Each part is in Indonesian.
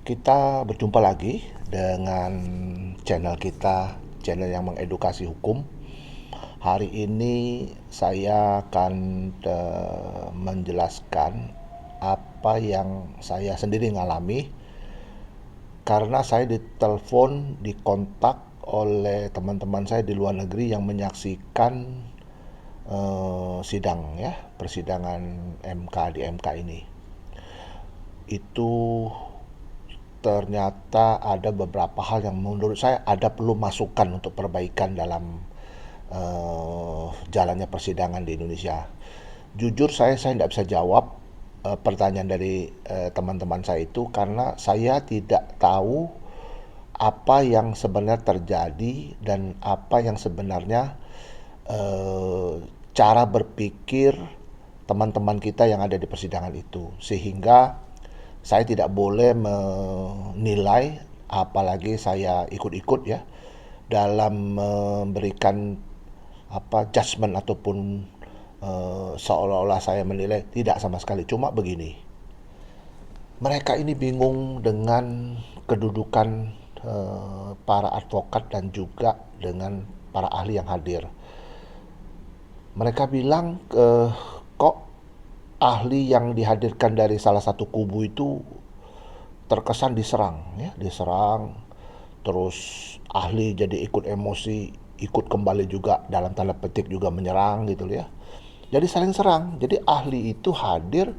Kita berjumpa lagi dengan channel yang mengedukasi hukum. Hari ini saya akan menjelaskan apa yang saya sendiri ngalami karena saya ditelepon, dikontak oleh teman-teman saya di luar negeri yang menyaksikan sidang ya, persidangan MK di MK ini. Itu ternyata ada beberapa hal yang menurut saya ada perlu masukan untuk perbaikan dalam jalannya persidangan di Indonesia. Jujur saya tidak bisa jawab pertanyaan dari teman-teman saya itu karena saya tidak tahu apa yang sebenarnya terjadi dan apa yang sebenarnya cara berpikir teman-teman kita yang ada di persidangan itu, sehingga saya tidak boleh menilai, apalagi saya ikut-ikut ya dalam memberikan judgement ataupun seolah-olah saya menilai. Tidak sama sekali. Cuma begini, mereka ini bingung dengan kedudukan para advokat dan juga dengan para ahli yang hadir. Mereka bilang kok ahli yang dihadirkan dari salah satu kubu itu terkesan diserang ya, diserang, terus ahli jadi ikut emosi, ikut kembali juga dalam tanda petik juga menyerang gitu ya. Jadi saling serang. Jadi ahli itu hadir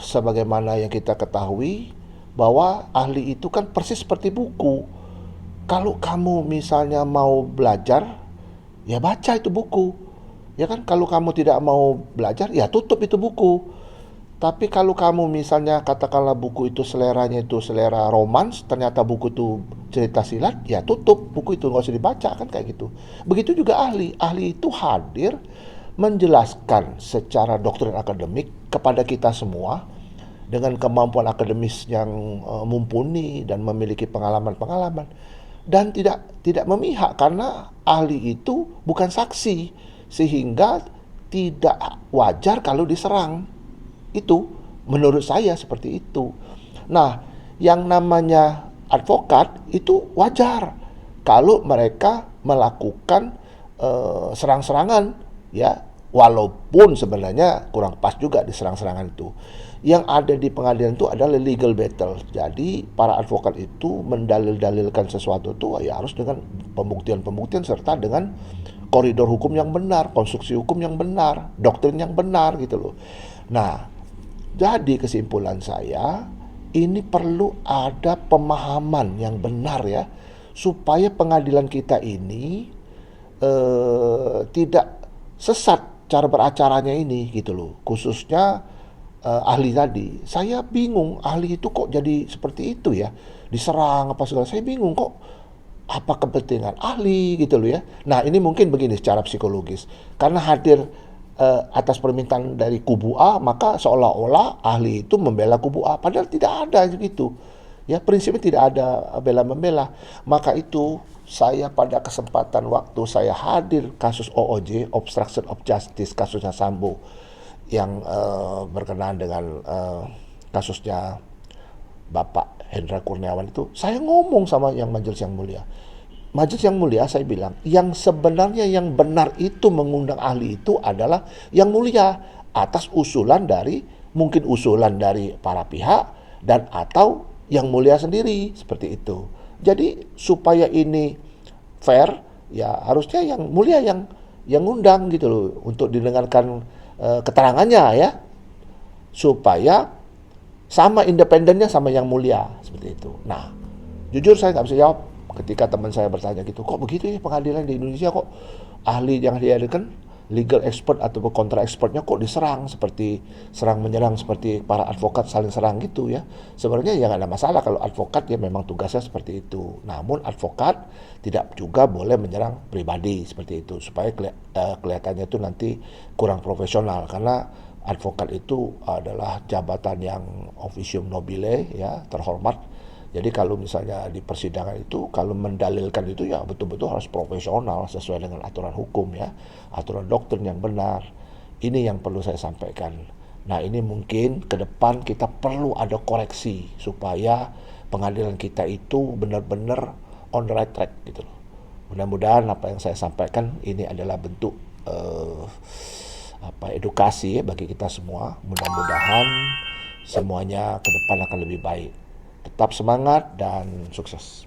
sebagaimana yang kita ketahui bahwa ahli itu kan persis seperti buku. Kalau kamu misalnya mau belajar, ya baca itu buku. Ya kan, kalau kamu tidak mau belajar, ya tutup itu buku. Tapi kalau kamu misalnya katakanlah buku itu seleranya itu selera romans, ternyata buku itu cerita silat, ya tutup buku itu, nggak usah dibaca, kan kayak gitu. Begitu juga ahli. Ahli itu hadir menjelaskan secara doktrin akademik kepada kita semua dengan kemampuan akademis yang mumpuni dan memiliki pengalaman-pengalaman, dan tidak memihak karena ahli itu bukan saksi, sehingga tidak wajar kalau diserang. Itu menurut saya seperti itu. Nah, yang namanya advokat itu wajar kalau mereka melakukan serang-serangan ya, walaupun sebenarnya kurang pas juga diserang-serangan itu. Yang ada di pengadilan itu adalah legal battle. Jadi para advokat itu mendalil-dalilkan sesuatu itu ya harus dengan pembuktian-pembuktian serta dengan koridor hukum yang benar, konstruksi hukum yang benar, doktrin yang benar gitu loh. Nah, jadi kesimpulan saya, ini perlu ada pemahaman yang benar ya, supaya pengadilan kita ini tidak sesat cara beracaranya ini gitu loh. Khususnya ahli tadi. Saya bingung, ahli itu kok jadi seperti itu ya, diserang apa segala. Saya bingung kok, apa kepentingan ahli gitu loh ya. Nah, ini mungkin begini secara psikologis. Karena hadir atas permintaan dari kubu A, maka seolah-olah ahli itu membela kubu A, padahal tidak ada gitu. Ya, prinsipnya tidak ada bela-membela. Maka itu saya pada kesempatan waktu saya hadir kasus OOJ, Obstruction of Justice, kasusnya Sambo yang berkenaan dengan kasusnya Bapak Hendra Kurniawan itu, saya ngomong sama yang majelis yang mulia. Majelis yang mulia, saya bilang, yang sebenarnya yang benar itu mengundang ahli itu adalah yang mulia atas usulan dari, mungkin usulan dari para pihak dan atau yang mulia sendiri, seperti itu. Jadi supaya ini fair, ya harusnya yang mulia yang ngundang gitu loh untuk didengarkan keterangannya ya, supaya sama independennya sama yang mulia, seperti itu. Nah, jujur saya nggak bisa jawab ketika teman saya bertanya gitu, kok begitu ya pengadilan di Indonesia, kok ahli yang dihadirkan legal expert atau kontra expertnya kok diserang seperti serang menyerang, seperti para advokat saling serang gitu ya. Sebenarnya ya nggak ada masalah kalau advokat ya memang tugasnya seperti itu. Namun advokat tidak juga boleh menyerang pribadi seperti itu, supaya kelihatannya itu nanti kurang profesional, karena advokat itu adalah jabatan yang officium nobile ya, terhormat. Jadi kalau misalnya di persidangan itu, kalau mendalilkan itu ya betul-betul harus profesional sesuai dengan aturan hukum ya, aturan doktrin yang benar. Ini yang perlu saya sampaikan. Nah, ini mungkin ke depan kita perlu ada koreksi supaya pengadilan kita itu benar-benar on the right track gitu loh. Mudah-mudahan apa yang saya sampaikan ini adalah bentuk edukasi ya bagi kita semua. Mudah-mudahan semuanya ke depan akan lebih baik. Tetap semangat dan sukses.